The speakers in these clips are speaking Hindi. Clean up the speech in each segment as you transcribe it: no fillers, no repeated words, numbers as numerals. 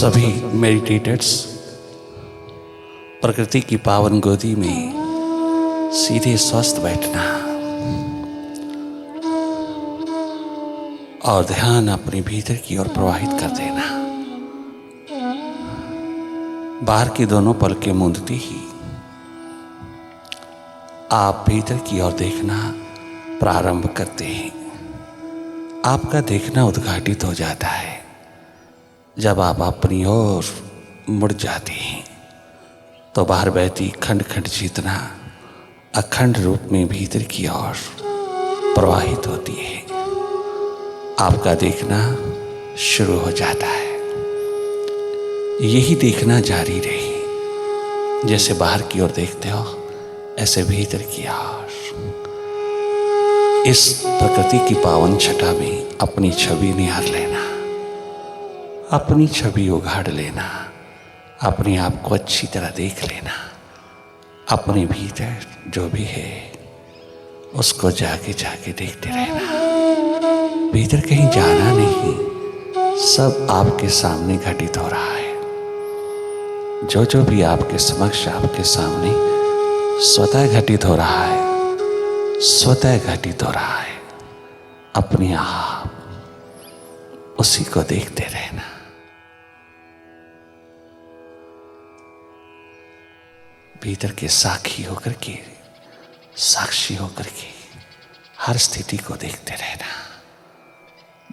सभी मेडिटेटर्स प्रकृति की पावन गोदी में सीधे स्वस्थ बैठना और ध्यान अपने भीतर की ओर प्रवाहित कर देना। बाहर की दोनों पलकें मूंदती ही आप भीतर की ओर देखना प्रारंभ करते हैं। आपका देखना उद्घाटित हो जाता है जब आप अपनी ओर मुड़ जाते हैं तो बाहर बहती खंड खंड चेतना अखंड रूप में भीतर की ओर प्रवाहित होती है। आपका देखना शुरू हो जाता है। यही देखना जारी रहे। जैसे बाहर की ओर देखते हो ऐसे भीतर की ओर इस प्रकृति की पावन छटा में अपनी छवि निहार लेना, अपनी छवि उघाड़ लेना, अपने आप को अच्छी तरह देख लेना। अपने भीतर जो भी है उसको जाके जाके देखते रहना। भीतर कहीं जाना नहीं, सब आपके सामने घटित हो रहा है। जो जो भी आपके समक्ष आपके सामने स्वतः घटित हो रहा है, स्वतः घटित हो रहा है। अपने आप उसी को देखते रहना। भीतर के साक्षी होकर के, साक्षी होकर के हर स्थिति को देखते रहना।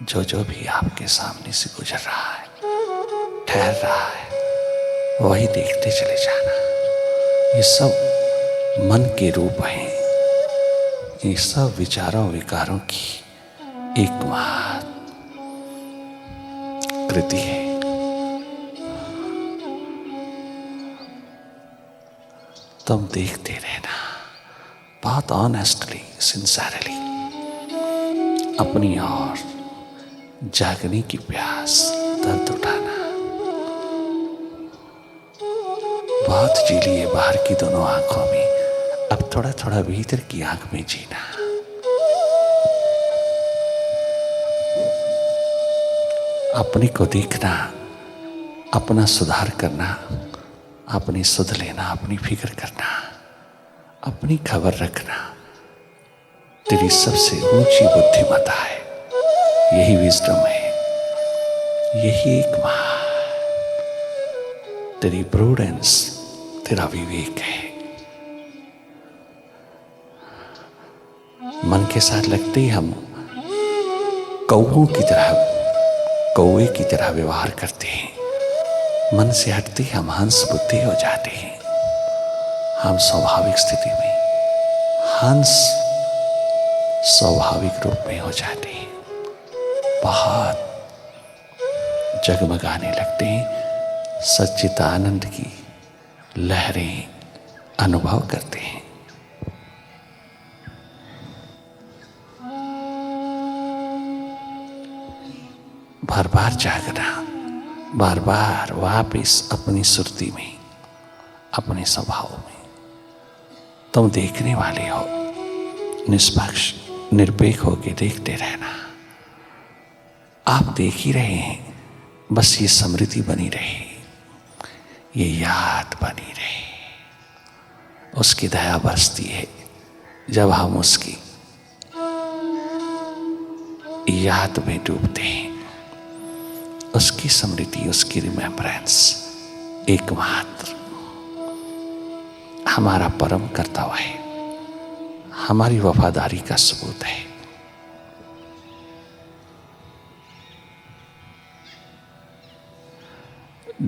जो जो भी आपके सामने से गुजर रहा है, ठहर रहा है, वही देखते चले जाना। ये सब मन के रूप हैं। ये सब विचारों विकारों की एकमात्र कृति है। तुम देखते रहना बहुत ऑनेस्टली, सिंसियरली। अपनी ओर जागने की प्यास दर्द उठाना। बहुत जी लिए बाहर की दोनों आंखों में, अब थोड़ा थोड़ा भीतर की आंख में जीना। अपने को देखना, अपना सुधार करना, अपनी सुध लेना, अपनी फिक्र करना, अपनी खबर रखना। तेरी सबसे ऊंची बुद्धिमत्ता है। यही विजडम है, यही एक तेरी प्रूडेंस, तेरा विवेक है। मन के साथ लगते ही हम कौओं की तरह, कौए की तरह व्यवहार करते हैं। मन से हटते हम हंस बुद्धि हो जाते हैं। हम स्वाभाविक स्थिति में हंस स्वाभाविक रूप में हो जाते हैं। बहुत जगमगाने लगते हैं। सच्चिदानंद की लहरें अनुभव करते हैं। बार बार जागना, बार बार वापिस अपनी सुरती में, अपने स्वभाव में। तुम देखने वाले हो, निष्पक्ष निरपेक्ष होकर देखते रहना। आप देख ही रहे हैं, बस ये स्मृति बनी रहे, ये याद बनी रहे। उसकी दया बरसती है जब हम उसकी याद में डूबते हैं। उसकी स्मृति, उसकी रिमेम्बरेंस एकमात्र हमारा परम कर्तव्य है, हमारी वफादारी का सबूत है।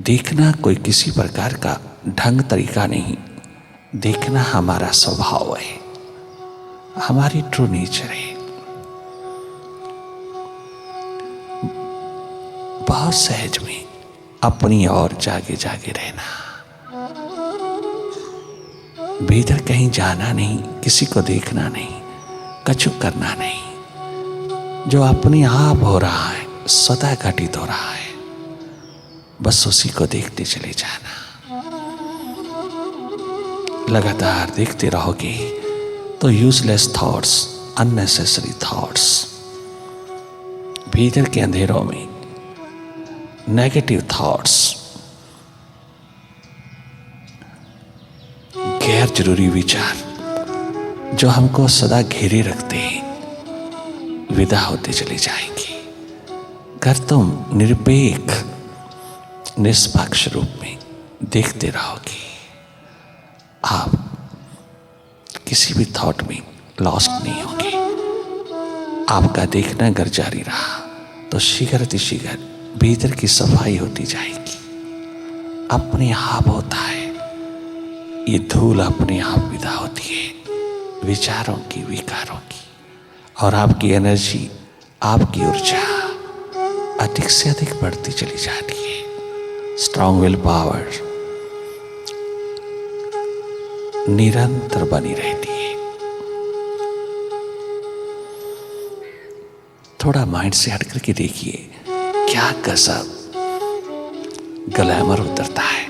देखना कोई किसी प्रकार का ढंग तरीका नहीं, देखना हमारा स्वभाव है, हमारी ट्रू नेचर है। बहुत सहज में अपनी ओर जागे जागे रहना। भीतर कहीं जाना नहीं, किसी को देखना नहीं, कछु करना नहीं। जो अपने आप हो रहा है, स्वतः घटित हो रहा है, बस उसी को देखते चले जाना। लगातार देखते रहोगे तो यूजलेस थॉट्स, अननेसेसरी थॉट्स भीतर के अंधेरों में नेगेटिव थॉट्स, गैर जरूरी विचार जो हमको सदा घेरे रखते हैं, विदा होते चले जाएंगे। अगर तुम निरपेक्ष निष्पक्ष रूप में देखते रहोगे, आप किसी भी थॉट में लॉस्ट नहीं होंगे। आपका देखना अगर जारी रहा तो शीघ्र भीतर की सफाई होती जाएगी। अपने आप होता है, ये धूल अपने आप विदा होती है विचारों की, विकारों की, और आपकी एनर्जी, आपकी ऊर्जा अधिक से अधिक बढ़ती चली जाती है। स्ट्रॉन्ग विल पावर निरंतर बनी रहती है। थोड़ा माइंड से हट करके देखिए, क्या गजब ग्लैमर उतरता है,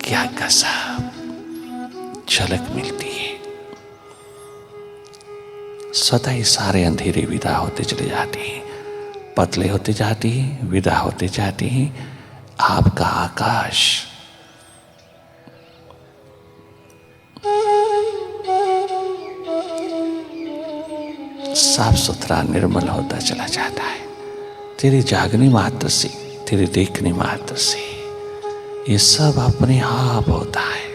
क्या गजब झलक मिलती है। स्वतः ही सारे अंधेरे विदा होते चले जाते हैं, पतले होते जाते हैं, विदा होते जाते हैं। आपका आकाश साफ सुथरा निर्मल होता चला जाता है। तेरे जागने मात्र से, तेरे देखने मात्र से ये सब अपने आप होता है।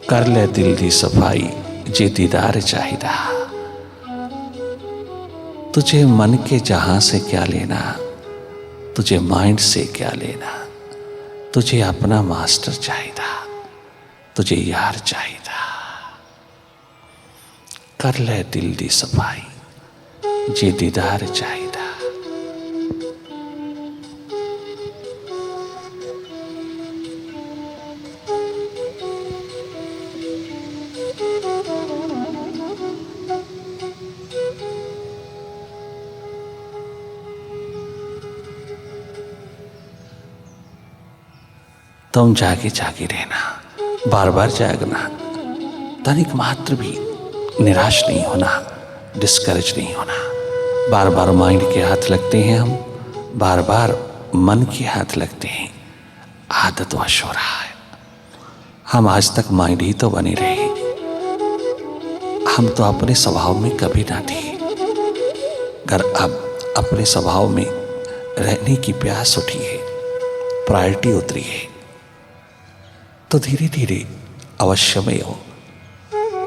कर ले दिल दी सफाई जे दीदार चाहिदा। तुझे मन के जहां से क्या लेना, तुझे माइंड से क्या लेना। तुझे अपना मास्टर चाहिदा, तुझे यार चाहिदा। कर ले दिल दी सफाई जे दीदार चाहिदा। तुम जागे जागे रहना, बार बार जागना, तनिक मात्र भी निराश नहीं होना, डिस्करेज नहीं होना। बार बार माइंड के हाथ लगते हैं हम, बार बार मन के हाथ लगते हैं, आदतवश हो रहा है। हम आज तक माइंड ही तो बने रहे, हम तो अपने स्वभाव में कभी ना थे। अगर अब अपने स्वभाव में रहने की प्यास उठी है, प्रायोरिटी उतरी है, तो धीरे धीरे अवश्यमय हो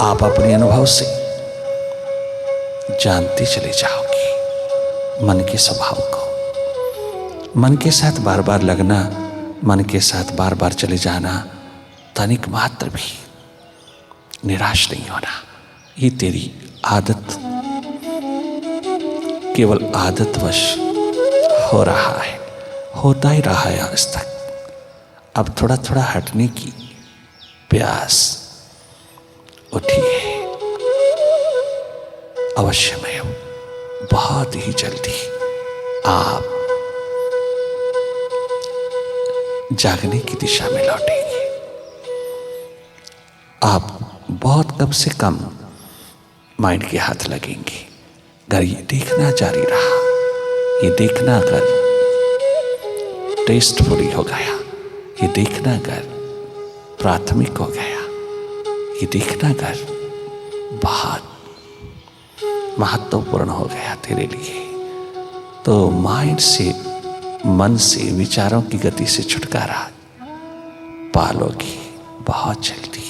आप अपने अनुभव से जानते चले जाओगे मन के स्वभाव को। मन के साथ बार बार लगना, मन के साथ बार बार चले जाना, तनिक मात्र भी निराश नहीं होना। ये तेरी आदत, केवल आदतवश हो रहा है, होता ही रहा है आज तक। अब थोड़ा थोड़ा हटने की प्यास उठी है, अवश्यमय हो। बहुत ही जल्दी आप जागने की दिशा में लौटेंगे। आप बहुत कम से कम माइंड के हाथ लगेंगे। अगर ये देखना जारी रहा, ये देखना अगर टेस्टफुली हो गया, ये देखना अगर प्राथमिक हो गया, ये देखना अगर बहुत महत्वपूर्ण हो गया तेरे लिए, तो माइंड से, मन से, विचारों की गति से छुटकारा पालोगी। बहुत जल्दी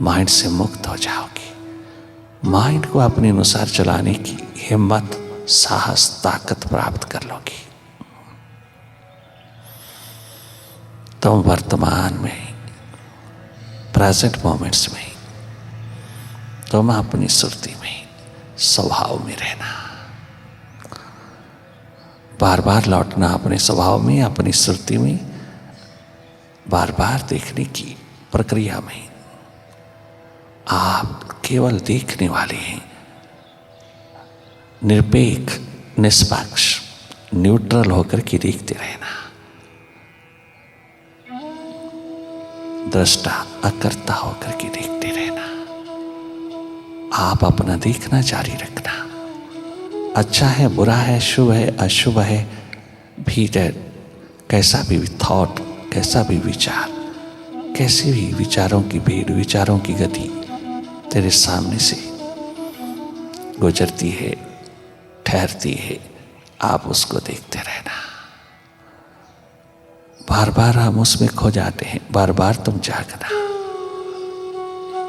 माइंड से मुक्त हो जाओगी। माइंड को अपने अनुसार चलाने की हिम्मत, साहस, ताकत प्राप्त कर लोगी। तुम वर्तमान में, प्रेजेंट मोमेंट्स में, तुम अपनी सुरती में, स्वभाव में रहना। बार बार लौटना अपने स्वभाव में, अपनी सुरती में, बार बार देखने की प्रक्रिया में। आप केवल देखने वाले हैं। निरपेक्ष, निष्पक्ष, न्यूट्रल होकर के देखते रहना। दृष्टा, अकर्ता होकर के देखते रहना। आप अपना देखना जारी रखना। अच्छा है, बुरा है, शुभ है, अशुभ है, भीतर कैसा भी थॉट, कैसा भी विचार, कैसे भी विचारों की भीड़, विचारों की गति तेरे सामने से गुजरती है, ठहरती है, आप उसको देखते रहना। बार बार हम उसमें खो जाते हैं, बार बार तुम जागना।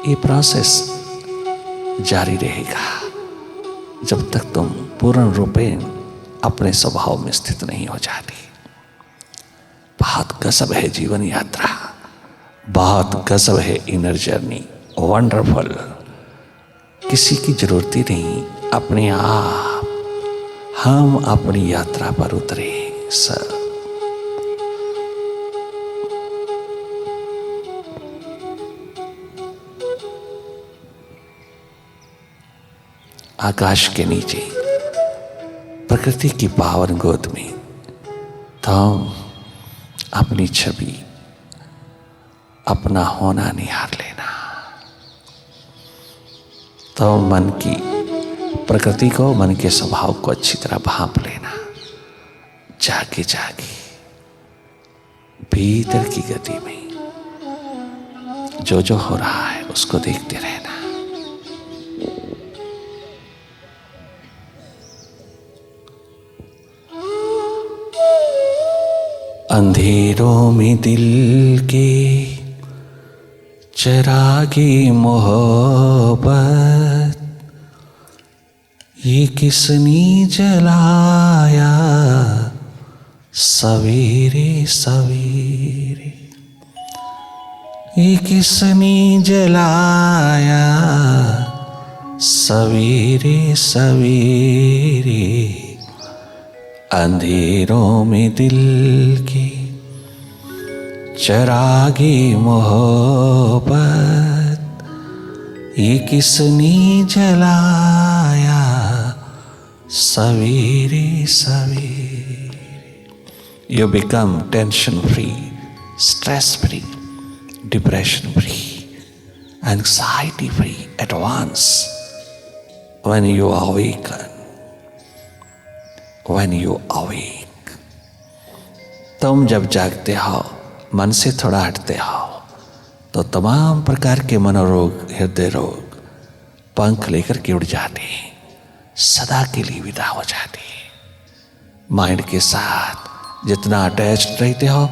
ये प्रोसेस जारी रहेगा जब तक तुम पूर्ण रूपेण अपने स्वभाव में स्थित नहीं हो जाती। बहुत गजब है जीवन यात्रा, बहुत गजब है इनर जर्नी, वंडरफुल। किसी की जरूरत ही नहीं, अपने आप हम अपनी यात्रा पर उतरे सर। आकाश के नीचे प्रकृति की पावन गोद में तुम अपनी छवि, अपना होना निहार लेना। तो मन की प्रकृति को, मन के स्वभाव को अच्छी तरह भांप लेना। जागे जागे भीतर की गति में जो जो हो रहा है उसको देखते रहना। अंधेरों में दिल के चिरागी मोहब्बत, ये किसने जलाया सवेरे सवेरे, ये किसने जलाया सवेरे सवेरे। अंधेरों में दिल की चिरागी मोहब्बत, ये किसने जलाया सवेरे सवेरे। You become tension free, stress free, depression free, anxiety free at once when you awaken. When you awake, तुम जब जागते हो, मन से थोड़ा हटते हो, तो तमाम प्रकार के मनोरोग, हृदय रोग पंख लेकर के उड़ जाते हैं, सदा के लिए विदा हो जाते हैं। माइंड के साथ जितना अटैच्ड रहते हो,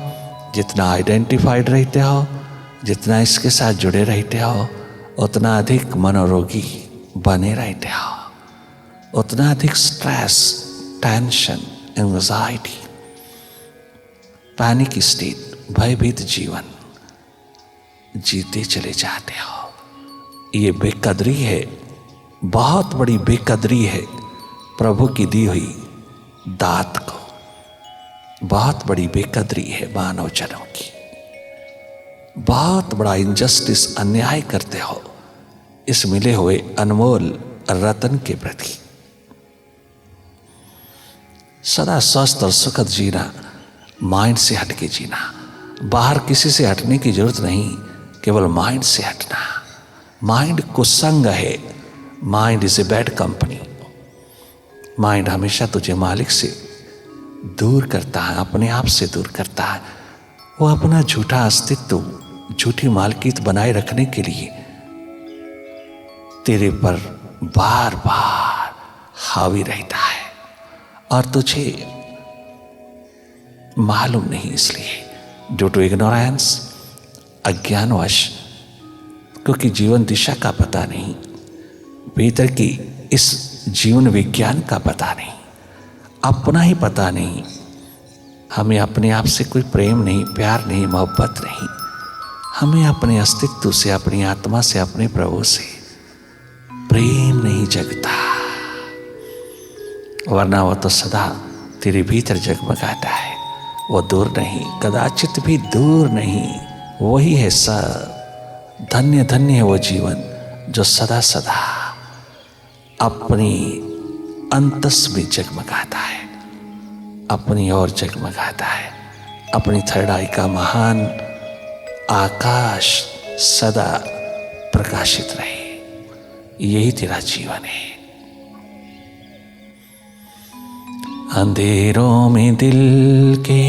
जितना आइडेंटिफाइड रहते हो, जितना इसके साथ जुड़े रहते हो, उतना अधिक मनोरोगी बने रहते हो, उतना अधिक stress, tension, anxiety, panic state, भयभीत जीवन जीते चले जाते हो। ये बेकदरी है, बहुत बड़ी बेकदरी है प्रभु की दी हुई दात को। बहुत बड़ी बेकदरी है मानव जनों की। बहुत बड़ा इनजस्टिस, अन्याय करते हो इस मिले हुए अनमोल रतन के प्रति। सदा स्वस्थ और सुखद जीना, माइंड से हट के जीना। बाहर किसी से हटने की जरूरत नहीं, केवल माइंड से हटना। माइंड कुसंग है, mind is a bad company. Mind हमेशा तुझे मालिक से दूर करता है, अपने आप से दूर करता है। वो अपना झूठा अस्तित्व, झूठी मालकियत बनाए रखने के लिए तेरे पर बार बार हावी रहता है और तुझे मालूम नहीं। इसलिए ड्यू टू इग्नोरेंस, अज्ञानवश, क्योंकि जीवन दिशा का पता नहीं, भीतर की इस जीवन विज्ञान का पता नहीं, अपना ही पता नहीं, हमें अपने आप से कोई प्रेम नहीं, प्यार नहीं, मोहब्बत नहीं। हमें अपने अस्तित्व से, अपनी आत्मा से, अपने प्रभु से प्रेम नहीं जगता, वरना वो तो सदा तेरे भीतर जगमगाता है। वो दूर नहीं, कदाचित भी दूर नहीं, वही है सब। धन्य धन्य है वो जीवन जो सदा सदा अपनी अंतस में जगमगाता है, अपनी ओर जगमगाता है। अपनी थर्ड आई का महान आकाश सदा प्रकाशित रहे, यही तेरा जीवन है। अंधेरों में दिल के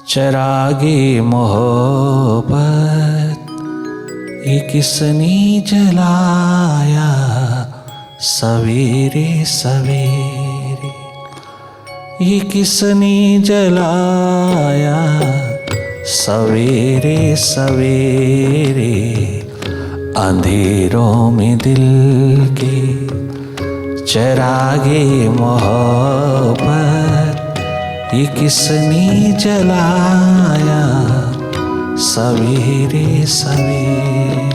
चरागे मोहब्बत ये किसने जलाया सवेरे सवेरे, ये किसने जलाया सवेरे सवेरे। अंधेरों में दिल के चरागे मोहब्बत ये किसने जलाया सवेरे सवेरे।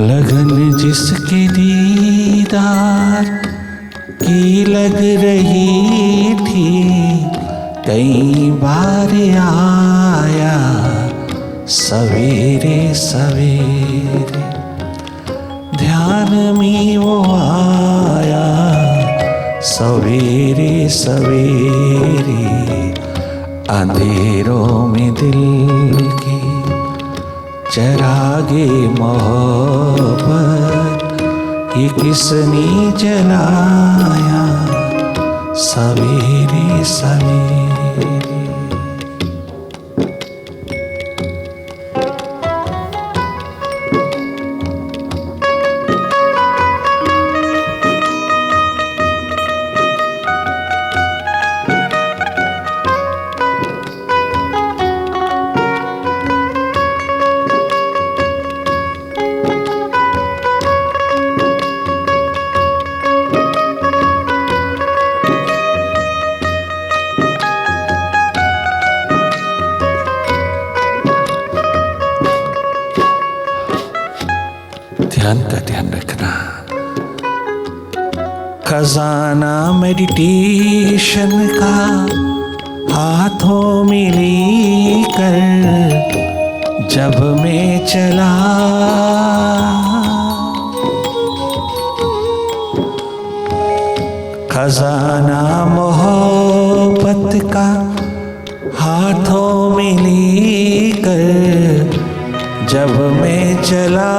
लगन जिसके दीदार की लग रही थी, कई बार आया सवेरे सवेरे। ध्यान में वो आया सवेरे सवेरे। अंधेरों में दिल की चरागे मोहब्बत ये किसने जलाया सवेरे सवेरे। ध्यान का ध्यान रखना। खजाना मेडिटेशन का हाथों में लेकर जब मैं चला, खजाना मोहब्बत का हाथों में लेकर जब मैं चला,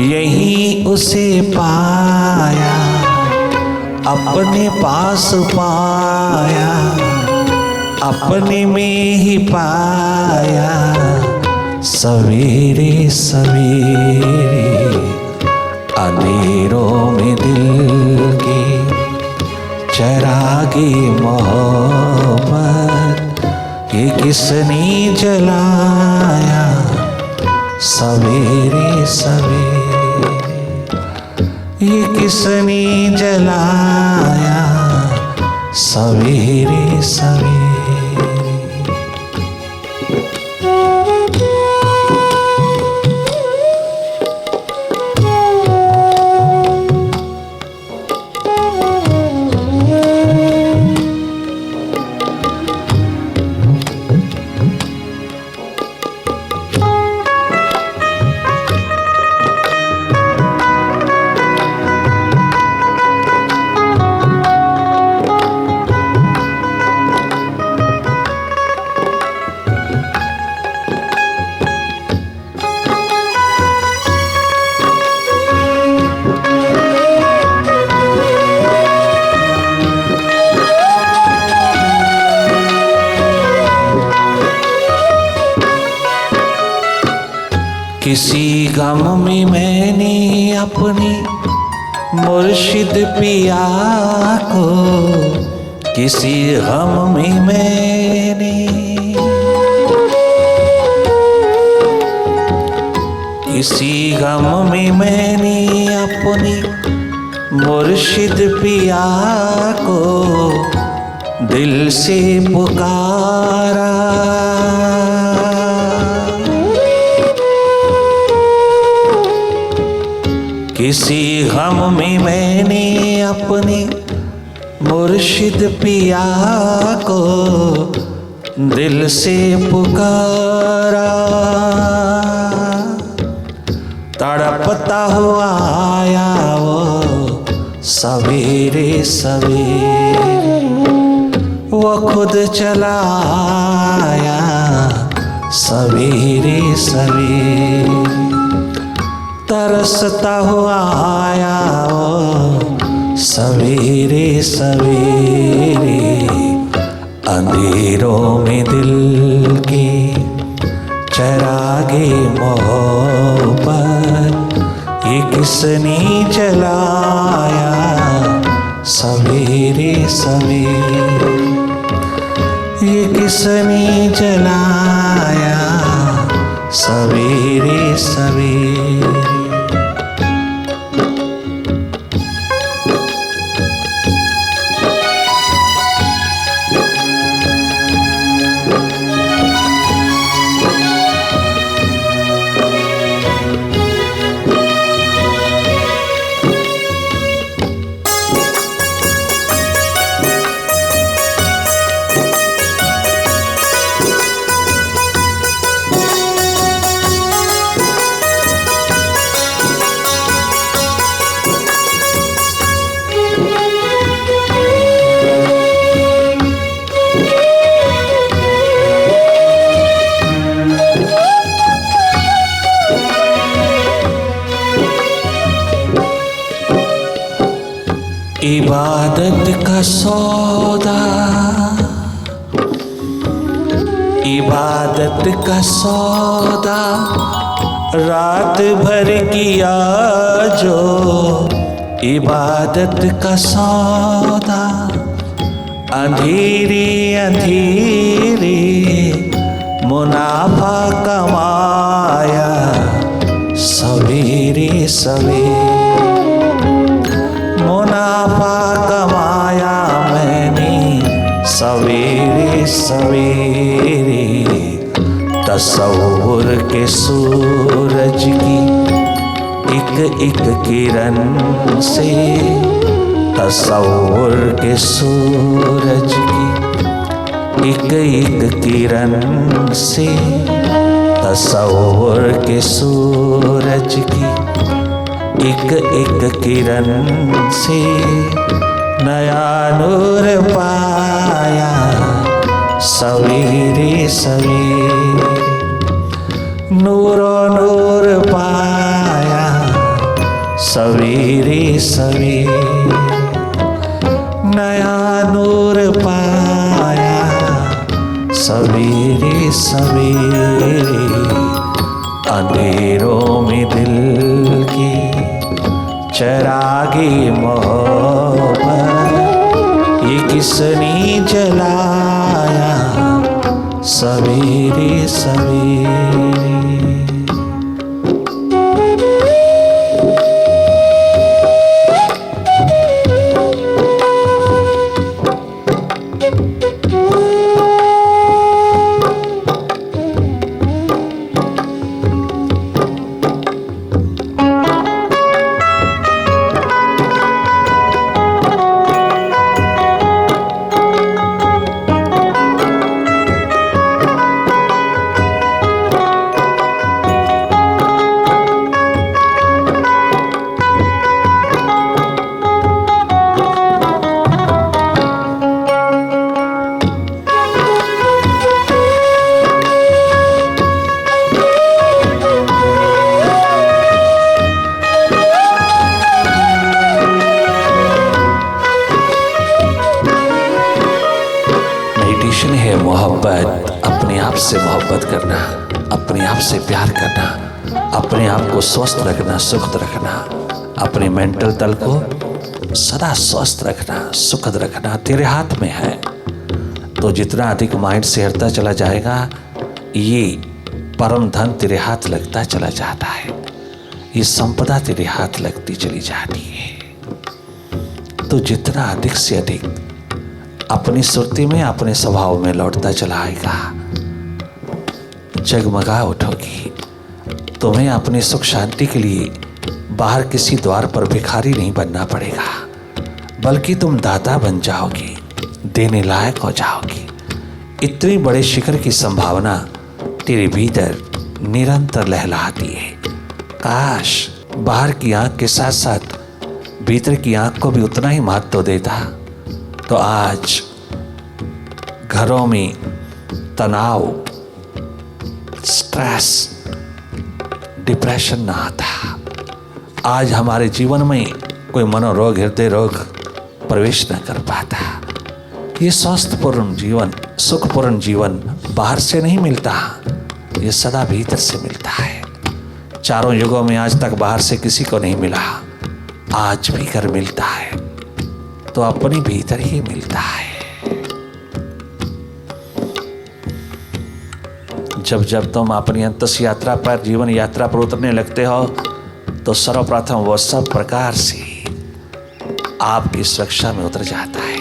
यहीं उसे पाया अपने पास पाया, अपने में ही पाया सवेरे सवेरे। अंधेरों में दिल के चरागे मोहब्बत ये किसने जलाया सवेरे सवेरे। ये किसने जलाया सवेरे सवेरे। किसी गम में मैंने अपने मुर्शिद पिया को, किसी गम में मैंने, किसी गम में मैंने अपने मुर्शिद पिया को दिल से पुकारा। किसी गम में मैंने अपने मुर्शिद पिया को दिल से पुकारा, तड़पता हुआ आया वो सवेरे सवेरे, वो खुद चला आया सवेरे सवेरे, तरसता हुआ आया वो सवेरे सवेरे, अंधेरों में दिल के चरागे मोहब्बत ये किसने जलाया सवेरे सवेरे, ये किसने जलाया सवेरे सवेरे। इबादत का सौदा, इबादत का सौदा रात भर किया जो, इबादत का सौदा अंधेरी अंधेरी मुनाफा कमाया सवेरे सवेरे, मुनाफा कमाया मैंने सवेरे सवेरे, तसव्वुर के सूरज की एक एक किरण से, तसव्वुर के सूरज की एक एक किरण से, तसव्वुर के सूरज की एक एक किरण से नया नूर पाया सवेरे सवेरे, नूरो नूर पाया सवेरे सवेरे, नया नूर पाया सवेरे सवेरे, अंधेरों में दिल की चरागे मोहब्बत ये किसने जलाया सवेरे सवेरे। मोहब्बत, अपने आप से मोहब्बत करना, अपने आप से प्यार करना, अपने आप को स्वस्थ रखना, सुखद रखना, अपने मेंटल तल को सदा स्वस्थ रखना, सुखद रखना तेरे हाथ में है। तो जितना अधिक माइंड से हटता चला जाएगा, ये परम धन तेरे हाथ लगता चला जाता है, ये संपदा तेरे हाथ लगती चली जाती है। तो जितना अधिक से अधिक अपनी सुरती में, अपने स्वभाव में लौटता चला आएगा, जगमगा उठोगी। तुम्हें अपनी सुख शांति के लिए बाहर किसी द्वार पर भिखारी नहीं बनना पड़ेगा, बल्कि तुम दाता बन जाओगी, देने लायक हो जाओगी। इतनी बड़े शिखर की संभावना तेरे भीतर निरंतर लहलहाती है। काश बाहर की आंख के साथ साथ भीतर की आंख को भी उतना ही महत्व देता, तो आज घरों में तनाव, स्ट्रेस, डिप्रेशन ना आता। आज हमारे जीवन में कोई मनोरोग, हृदय रोग प्रवेश न कर पाता। ये स्वस्थपूर्ण जीवन, सुखपूर्ण जीवन बाहर से नहीं मिलता, ये सदा भीतर से मिलता है। चारों युगों में आज तक बाहर से किसी को नहीं मिला, आज भी कर मिलता है तो अपने भीतर ही मिलता है। जब जब तुम अपनी अंतस यात्रा पर, जीवन यात्रा पर उतरने लगते हो, तो सर्वप्रथम वो सब प्रकार से आपकी सुरक्षा में उतर जाता है।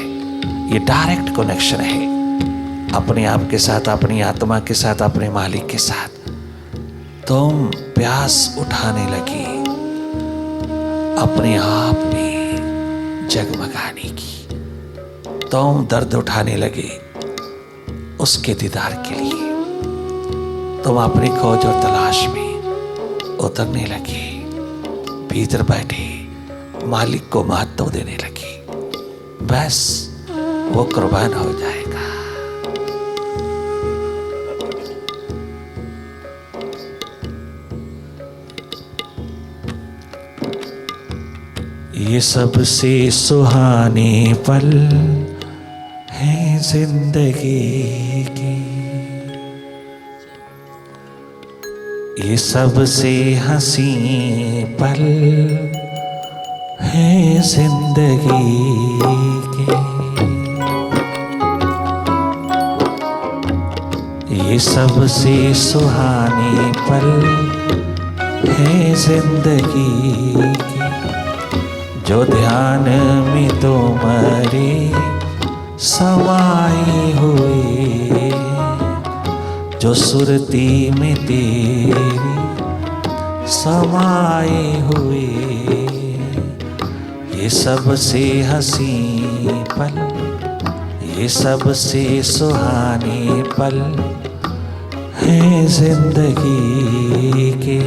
ये डायरेक्ट कनेक्शन है अपने आप के साथ, अपनी आत्मा के साथ, अपने मालिक के साथ। तुम प्यास उठाने लगी अपने आप में जगमगाने की, तुम दर्द उठाने लगे उसके दीदार के लिए, तुम अपनी खोज और तलाश में उतरने लगे, भीतर बैठे मालिक को महत्व देने लगे। बस वो कुर्बान हो जाएगा। ये सबसे सुहाने पल हैं जिंदगी के, ये सबसे हंसी पल हैं जिंदगी के, ये सबसे सुहाने पल हैं जिंदगी के, जो ध्यान में तुम्हारे समाए हुए, जो सुरती में तेरी समाए हुए, ये सबसे हंसी पल, ये सबसे सुहाने पल हैं जिंदगी के।